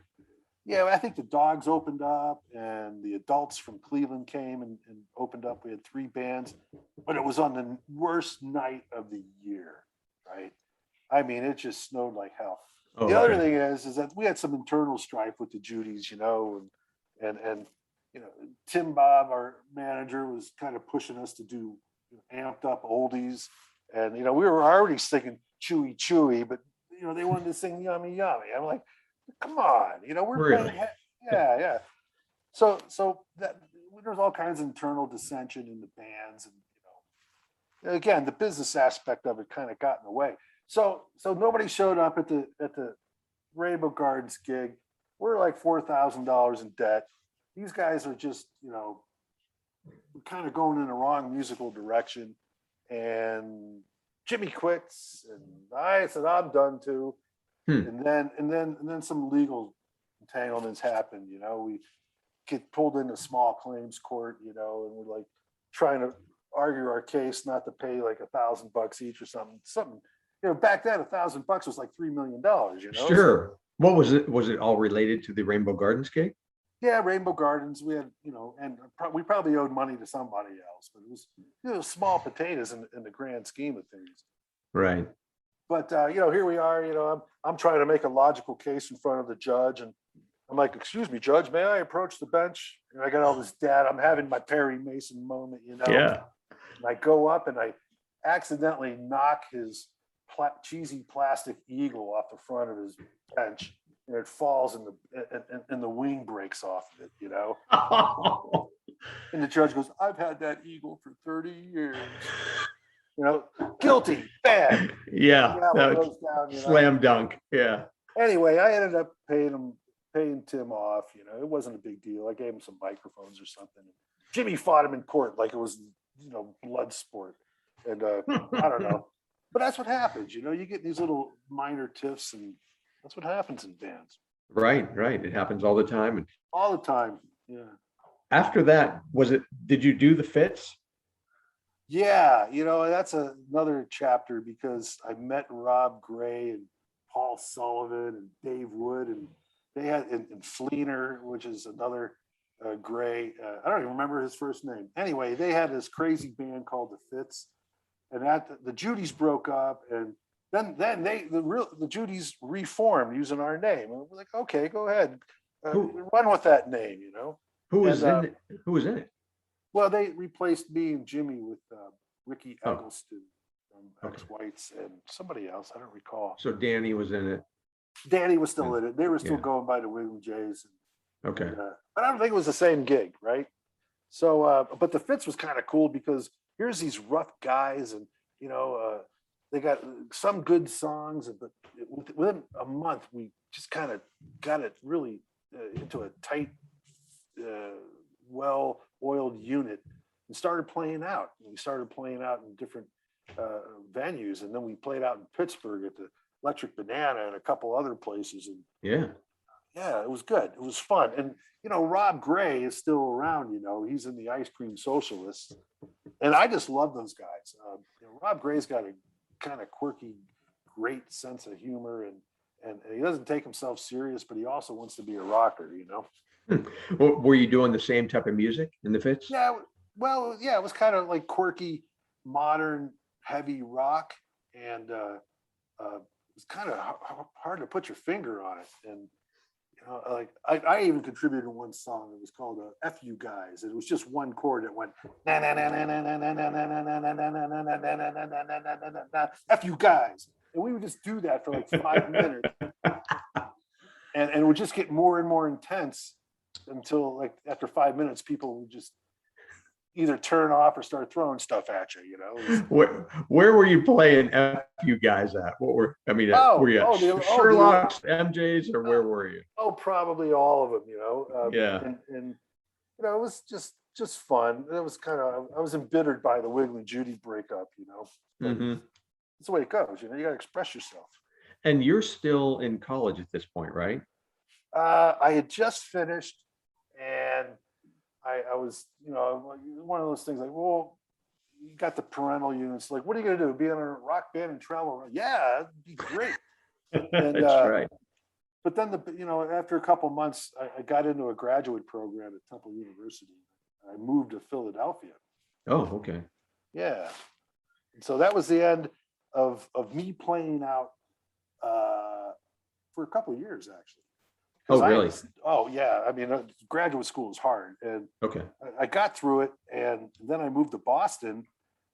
I think the Dogs opened up and the Adults from Cleveland came and opened up. We had 3 bands, but it was on the worst night of the year, right? I mean, it just snowed like hell. The other thing is that we had some internal strife with the Judies, and Tim Bob, our manager, was kind of pushing us to do amped up oldies. And, we were already singing Chewy Chewy, but, they wanted to sing Yummy Yummy. I'm like, come on, we're really? playing. Yeah. So that there was all kinds of internal dissension in the bands. And, again, the business aspect of it kind of got in the way. So nobody showed up at the Rainbow Gardens gig. We're like $4,000 in debt. These guys are just, kind of going in the wrong musical direction. And Jimmy quits, and I said, I'm done too. And then some legal entanglements happened. We get pulled into small claims court, and we're like trying to argue our case not to pay like $1,000 each or something. Back then $1,000 was like $3 million. Sure. So, what was it? Was it all related to the Rainbow Gardens gig? Yeah, Rainbow Gardens. We had, and we probably owed money to somebody else, but it was small potatoes in the grand scheme of things. Right. But here we are. I'm trying to make a logical case in front of the judge, and I'm like, "Excuse me, Judge, may I approach the bench?" And I got all this data. I'm having my Perry Mason moment, Yeah. And I go up and I accidentally knock his cheesy plastic eagle off the front of his bench, and it falls and the wing breaks off of it, Oh. And the judge goes, "I've had that eagle for 30 years. Guilty, bad." Yeah. Goes down, Slam dunk. Yeah. Anyway, I ended up paying Tim off. It wasn't a big deal. I gave him some microphones or something. Jimmy fought him in court like it was, blood sport. And I don't know. But that's what happens. You get these little minor tiffs, and that's what happens in bands. Right. It happens all the time. All the time. Yeah. After that, did you do the Fits? Yeah. That's another chapter, because I met Rob Gray and Paul Sullivan and Dave Wood, and they had and Fleener, which is another Gray. I don't even remember his first name. Anyway, they had this crazy band called the Fits, and the Judies broke up, and then the Judies reformed using our name. And we're like, okay, go ahead, run with that name, Who was in it? Well, they replaced me and Jimmy with Ricky Eggleston from Ex-Whites and somebody else. I don't recall. So Danny was in it. Danny was still in it. They were still going by the Wiggling Judies. Okay. But I don't think it was the same gig, right? So, but the Fits was kind of cool, because here's these rough guys, and they got some good songs, but within a month we just kind of got it really into a tight, well-oiled unit, and started playing out. We started playing out in different venues, and then we played out in Pittsburgh at the Electric Banana and a couple other places. And yeah, it was good. It was fun. And Rob Gray is still around. He's in the Ice Cream Socialists, and I just love those guys. Rob Gray's got a kind of quirky, great sense of humor, and he doesn't take himself serious, but he also wants to be a rocker. Well, were you doing the same type of music in the Fits? Yeah. Well, yeah, it was kind of like quirky, modern, heavy rock, and it was kind of hard to put your finger on it. And like I even contributed one song. It was called "F You Guys." It was just one chord that went na na na na na na na na na na na na na na na na F you guys, and we would just do that for like 5 minutes, and it would just get more and more intense until like after 5 minutes, people would just either turn off or start throwing stuff at you. Where were you playing F you guys at? Were you at Sherlock's, MJ's, or where were you? Oh, probably all of them. Yeah. And it was just fun. It was I was embittered by the Wiggling Judy breakup. That's the way it goes. You got to express yourself. And you're still in college at this point, right? I had just finished, and I was, one of those things like, well, you got the parental units. Like, what are you going to do? Be in a rock band and travel around? Yeah, it'd be great. And, that's right. But then, after a couple of months, I got into a graduate program at Temple University. I moved to Philadelphia. Oh, okay. Yeah. And so that was the end of me playing out for a couple of years, actually. Oh, really? Yeah. I mean, graduate school is hard. And okay. I got through it, and then I moved to Boston,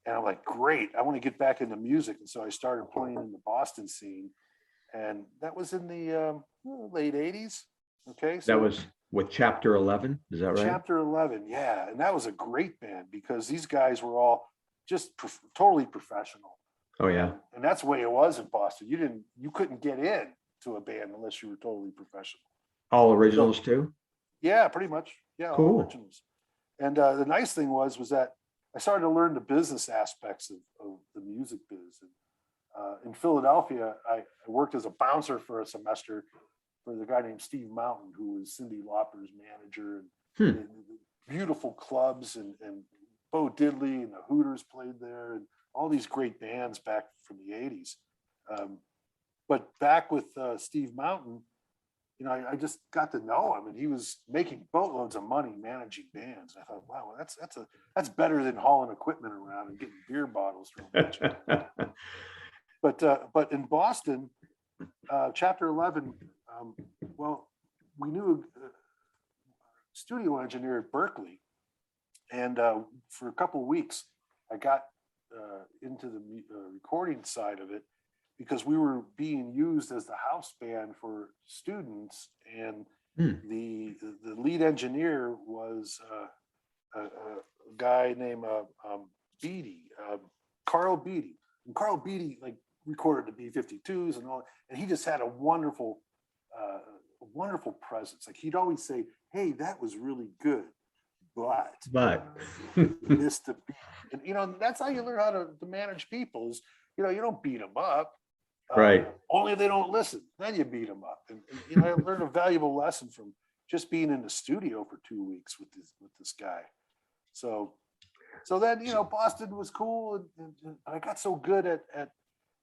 and I'm like, great, I want to get back into music. And so I started playing in the Boston scene, and that was in the late 80s. Okay. So that was with Chapter 11. Is that right? Chapter 11. Yeah. And that was a great band, because these guys were all totally professional. Oh yeah. And that's the way it was in Boston. You couldn't get in to a band unless you were totally professional. All originals too? Yeah, pretty much. Yeah, all Cool. originals. And the nice thing was that I started to learn the business aspects of the music biz. And in Philadelphia, I worked as a bouncer for a semester for the guy named Steve Mountain, who was Cyndi Lauper's manager. And beautiful clubs, and Bo Diddley and the Hooters played there, and all these great bands back from the 80s. But back with Steve Mountain, I just got to know him, and he was making boatloads of money managing bands. I thought, wow, that's better than hauling equipment around and getting beer bottles from But in Boston, Chapter 11, we knew a studio engineer at Berkeley, and for a couple of weeks, I got into the recording side of it, because we were being used as the house band for students, and the lead engineer was a guy named Beatty, Carl Beatty. And Carl Beatty recorded the B-52s and all, and he just had a wonderful presence. He'd always say, "Hey, that was really good, but you missed a beat." And that's how you learn how to manage people. Is you don't beat them up. Right. Only if they don't listen, then you beat them up. And I learned a valuable lesson from just being in the studio for 2 weeks with this guy. So then Boston was cool, and I got so good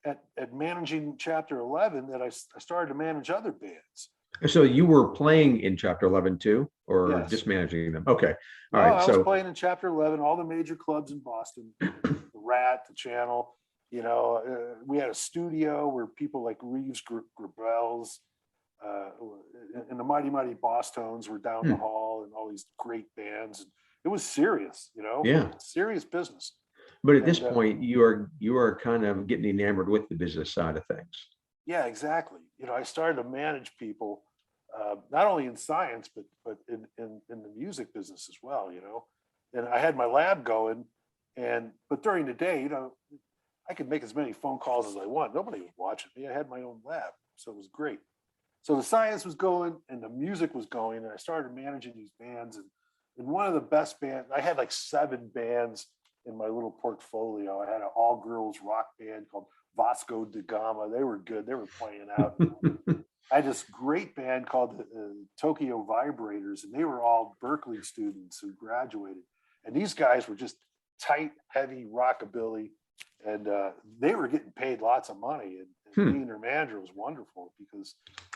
at managing Chapter 11 that I started to manage other bands. So you were playing in Chapter 11 too, or Yes. just managing them? Okay. All I right. was playing in Chapter 11, all the major clubs in Boston, the Rat, the Channel. We had a studio where people like Reeves Grabels and the Mighty Mighty Boss Tones were down the hall, and all these great bands. And it was serious, Yeah. serious business. But at this point, you are kind of getting enamored with the business side of things. Yeah, exactly. I started to manage people, not only in science, but in the music business as well. And I had my lab going, but during the day, I could make as many phone calls as I want. Nobody was watching me. I had my own lab, so it was great. So the science was going and the music was going, and I started managing these bands. And one of the best bands, I had 7 bands in my little portfolio. I had an all-girls rock band called Vasco da Gama. They were good. They were playing out. I had this great band called the Tokyo Vibrators, and they were all Berkeley students who graduated. And these guys were just tight, heavy rockabilly. And they were getting paid lots of money, and being their manager was wonderful, because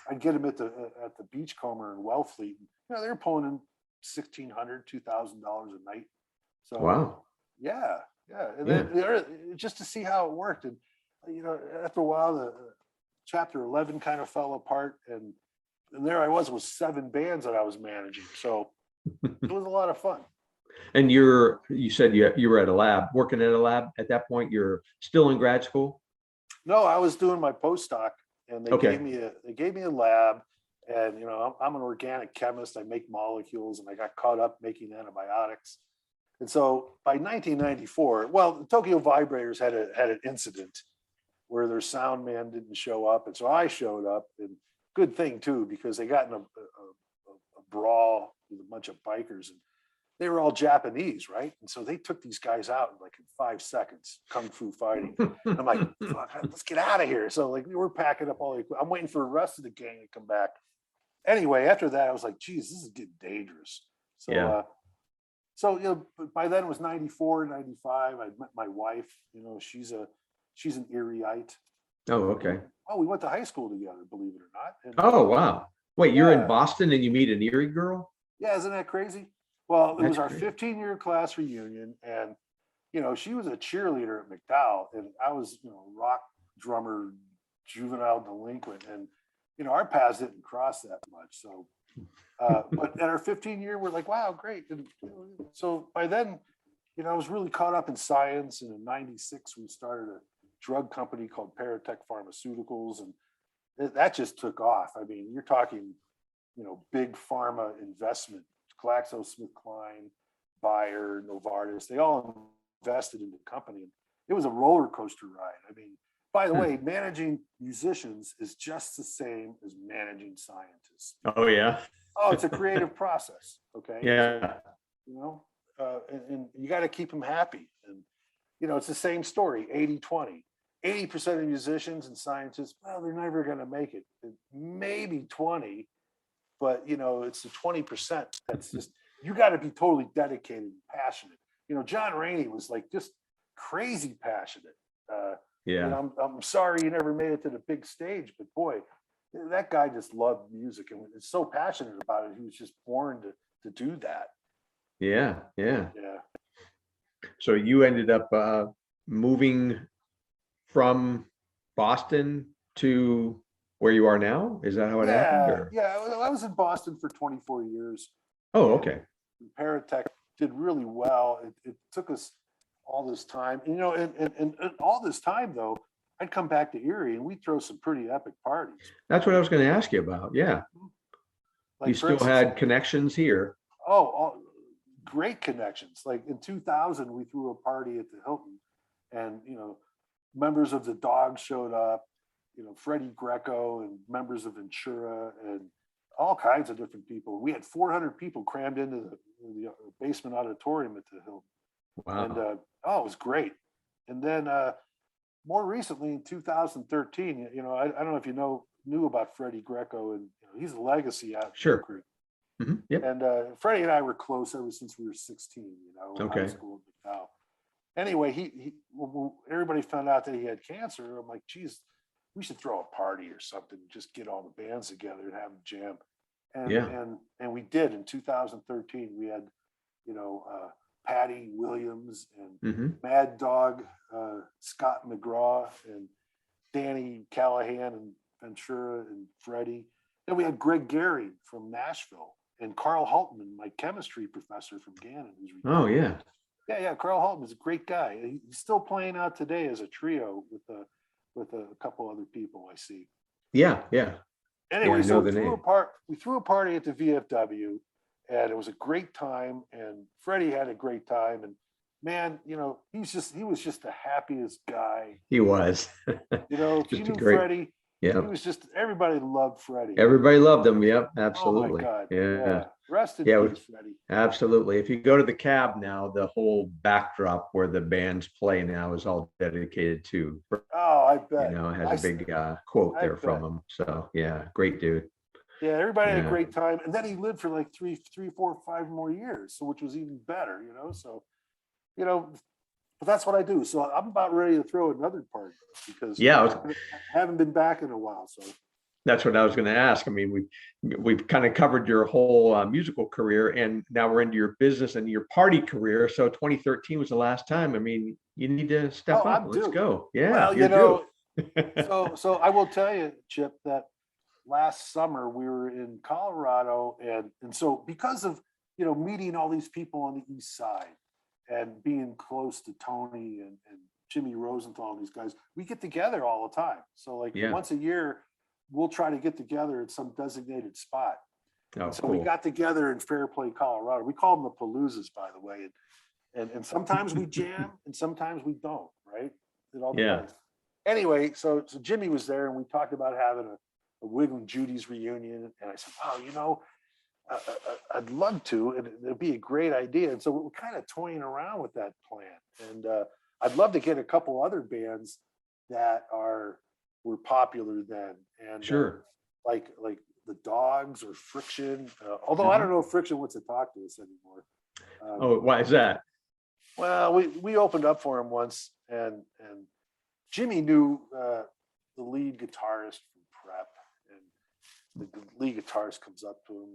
I'd get them at the Beachcomber in Wellfleet. They were pulling in $1,600, $2,000 a night. So wow. Yeah. And then just to see how it worked, and after a while, the Chapter 11 kind of fell apart, and there I was with 7 bands that I was managing. So it was a lot of fun. And you said you were at a lab, working at a lab at that point. You're still in grad school? No, I was doing my postdoc, and they gave me a lab, and I'm an organic chemist. I make molecules, and I got caught up making antibiotics. And so by 1994, the Tokyo Vibrators had an incident where their sound man didn't show up, and so I showed up. And good thing too, because they got in a brawl with a bunch of bikers, and they were all Japanese, right? And so they took these guys out in 5 seconds, kung fu fighting. I'm like, let's get out of here. So we were packing up all the equipment. I'm waiting for the rest of the gang to come back. Anyway, after that, I was like, geez, this is getting dangerous. So, by then it was 94, 95. I met my wife. She's an Erieite. Oh, okay. Oh, we went to high school together, believe it or not. And, oh, wow. Wait, you're in Boston and you meet an Erie girl? Yeah, isn't that crazy? Well, it was our 15-year class reunion, and she was a cheerleader at McDowell, and I was rock drummer, juvenile delinquent, and our paths didn't cross that much. So, but at our 15-year, we're like, wow, great. And so by then, I was really caught up in science, and in '96 we started a drug company called Paratech Pharmaceuticals, and that just took off. I mean, you're talking, big pharma investment. GlaxoSmithKline, Bayer, Novartis, they all invested in the company. It was a roller coaster ride. I mean, by the way, managing musicians is just the same as managing scientists. Oh yeah. Oh, it's a creative process. Okay. Yeah. So, and you got to keep them happy. And, it's the same story, 80-20. 80% of musicians and scientists, well, they're never going to make it. Maybe 20, but, it's the 20% that's just, you got to be totally dedicated and passionate. John Rainey was like just crazy passionate. Yeah. I'm sorry you never made it to the big stage, but boy, that guy just loved music and is so passionate about it. He was just born to do that. Yeah. Yeah. Yeah. So you ended up moving from Boston to where you are now? Is that how it happened? Or? Yeah. I was in Boston for 24 years. Oh, okay. Paratech did really well. It took us all this time, and all this time though, I'd come back to Erie and we'd throw some pretty epic parties. That's what I was going to ask you about. Yeah. Like you still had connections here. Oh, great connections. Like in 2000, we threw a party at the Hilton, and members of the Dogs showed up. Freddie Greco and members of Ventura and all kinds of different people. We had 400 people crammed into the basement auditorium at the Hilton. Wow. And it was great. And then more recently in 2013, I don't know if you knew about Freddie Greco, and he's a legacy out. Sure. Mm-hmm. Yep. And Freddie and I were close ever since we were 16. In high school in McDowell. Anyway, everybody found out that he had cancer. I'm like, geez, we should throw a party or something, just get all the bands together and have them jam. And we did in 2013. We had, Patty Williams and Mad Dog, Scott McGraw and Danny Callahan and Ventura and Freddie. Then we had Greg Gehring from Nashville and Carl Haltman, my chemistry professor from Gannon. Who's retired. Oh yeah. Yeah. Carl Haltman's a great guy. He's still playing out today as a trio with a couple other people I see. Yeah. Anyway, so we threw a party at the VFW, and it was a great time. And Freddie had a great time. And man, he was just the happiest guy. He was. If you knew Freddie, yeah, he was just, everybody loved Freddie. Everybody loved him. Yep, absolutely. Oh my God. Yeah. Rest in peace, Freddie. Absolutely. If you go to the Cab now, the whole backdrop where the bands play now is all dedicated to. Oh, I bet. It has a big quote there from him. So yeah, great dude. Yeah, everybody had a great time, and then he lived for like 3, 4, 5 more years, so which was even better. So, but that's what I do. So I'm about ready to throw another party because I haven't been back in a while. So that's what I was going to ask. I mean, we've kind of covered your whole musical career, and now we're into your business and your party career. So 2013 was the last time. I mean, you need to step up. Let's go. Yeah. Well, so I will tell you, Chip, that last summer we were in Colorado, and so because of meeting all these people on the East Side and being close to Tony and Jimmy Rosenthal and these guys, we get together all the time. So once a year, we'll try to get together at some designated spot. Oh, so cool. We got together in Fairplay, Colorado. We call them the Paloozas, by the way. And sometimes we jam and sometimes we don't, right? It all depends. Anyway, so Jimmy was there and we talked about having a Wiggling Judies reunion. And I said, wow, I'd love to, and it'd be a great idea. And so we're kind of toying around with that plan. And I'd love to get a couple other bands that were popular then. And sure. Like the Dogs or Friction. Although I don't know if Friction wants to talk to us anymore. Why is that? Well, we opened up for him once, and Jimmy knew the lead guitarist from Prep, and the lead guitarist comes up to him.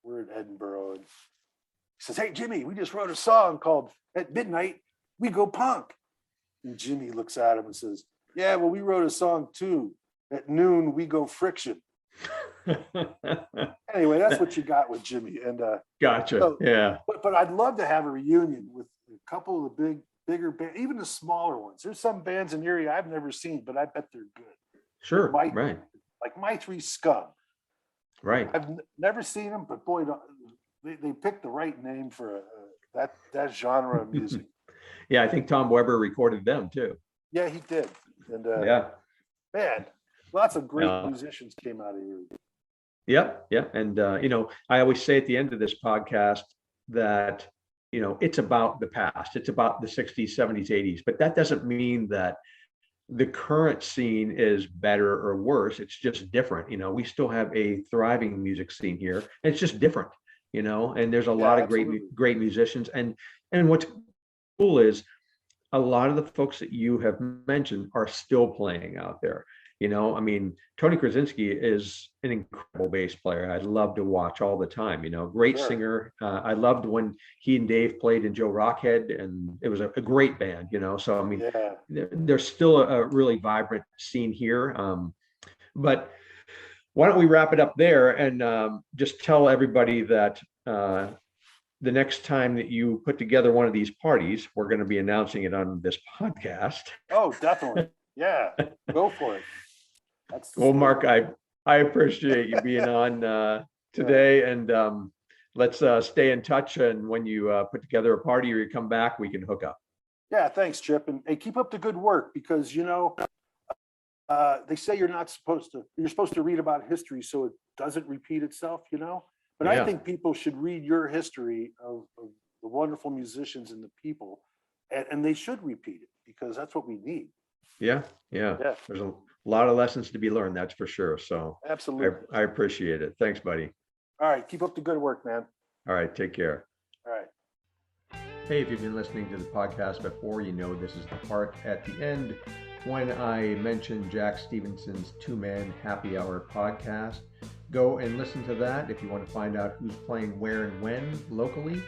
We're in Edinburgh, and he says, "Hey, Jimmy, we just wrote a song called At Midnight We Go Punk." And Jimmy looks at him and says, "Yeah, well, we wrote a song too. At noon we go Friction." Anyway, that's what you got with Jimmy. And gotcha. So, yeah. But I'd love to have a reunion with a couple of the bigger bands, even the smaller ones. There's some bands in Erie I've never seen, but I bet they're good. Sure. Right. Like My Three Scum. Right. I've never seen them, but boy, they picked the right name for that genre of music. Yeah, I think Tom Weber recorded them too. Yeah, he did. And Yeah. man, lots of great Yeah. musicians came out of Erie. Yep. Yeah. And, I always say at the end of this podcast that, it's about the past. It's about the 60s, 70s, 80s. But that doesn't mean that the current scene is better or worse. It's just different. We still have a thriving music scene here. And it's just different, and there's a lot of great musicians. And what's cool is a lot of the folks that you have mentioned are still playing out there. I mean, Tony Krasinski is an incredible bass player. I love to watch all the time. Great singer. I loved when he and Dave played in Joe Rockhead, and it was a great band. So I mean, there's still a really vibrant scene here. But why don't we wrap it up there and just tell everybody that the next time that you put together one of these parties, we're going to be announcing it on this podcast. Oh, definitely. Yeah, go for it. Well, Mark, I appreciate you being on today, and let's stay in touch. And when you put together a party or you come back, we can hook up. Yeah, thanks, Chip, and keep up the good work, because they say you're supposed to read about history so it doesn't repeat itself. But I think people should read your history of the wonderful musicians and the people, and they should repeat it, because that's what we need. Yeah. There's a lot of lessons to be learned, that's for sure. So absolutely, I appreciate it. Thanks, buddy. All right, keep up the good work, man. All right, take care. All right. Hey, if you've been listening to the podcast before, this is the part at the end when I mentioned Jack Stevenson's two-man happy hour podcast. Go and listen to that if you want to find out who's playing where and when locally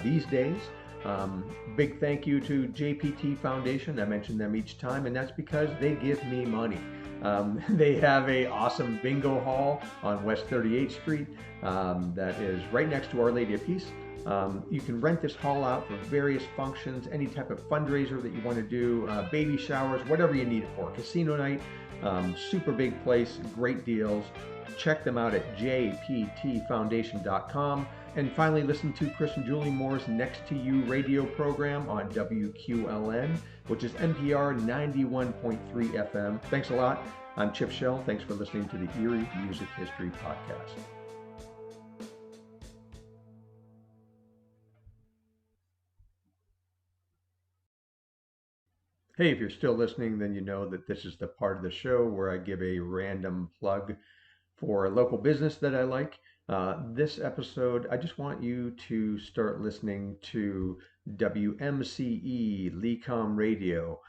these days. Big thank you to JPT Foundation. I mention them each time, and that's because they give me money. They have a awesome bingo hall on West 38th Street that is right next to Our Lady of Peace. You can rent this hall out for various functions, any type of fundraiser that you want to do, baby showers, whatever you need it for. Casino night, super big place, great deals. Check them out at jptfoundation.com. And finally, listen to Chris and Julie Moore's Next to You radio program on WQLN, which is NPR 91.3 FM. Thanks a lot. I'm Chip Shell. Thanks for listening to the Erie Music History Podcast. Hey, if you're still listening, then you know that this is the part of the show where I give a random plug for a local business that I like. This episode, I just want you to start listening to WMCE Lecom Radio,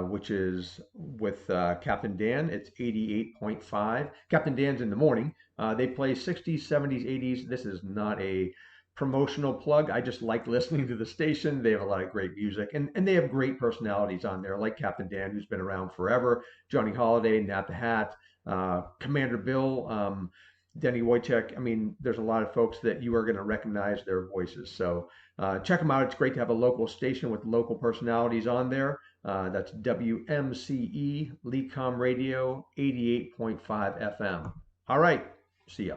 which is with Captain Dan. It's 88.5. Captain Dan's in the morning. They play 60s, 70s, 80s. This is not a promotional plug. I just like listening to the station. They have a lot of great music, and they have great personalities on there, like Captain Dan, who's been around forever, Johnny Holiday, Nat the Hat, Commander Bill, Denny Wojciech. I mean, there's a lot of folks that you are going to recognize their voices. So check them out. It's great to have a local station with local personalities on there. That's WMCE Lecom Radio 88.5 FM. All right. See ya.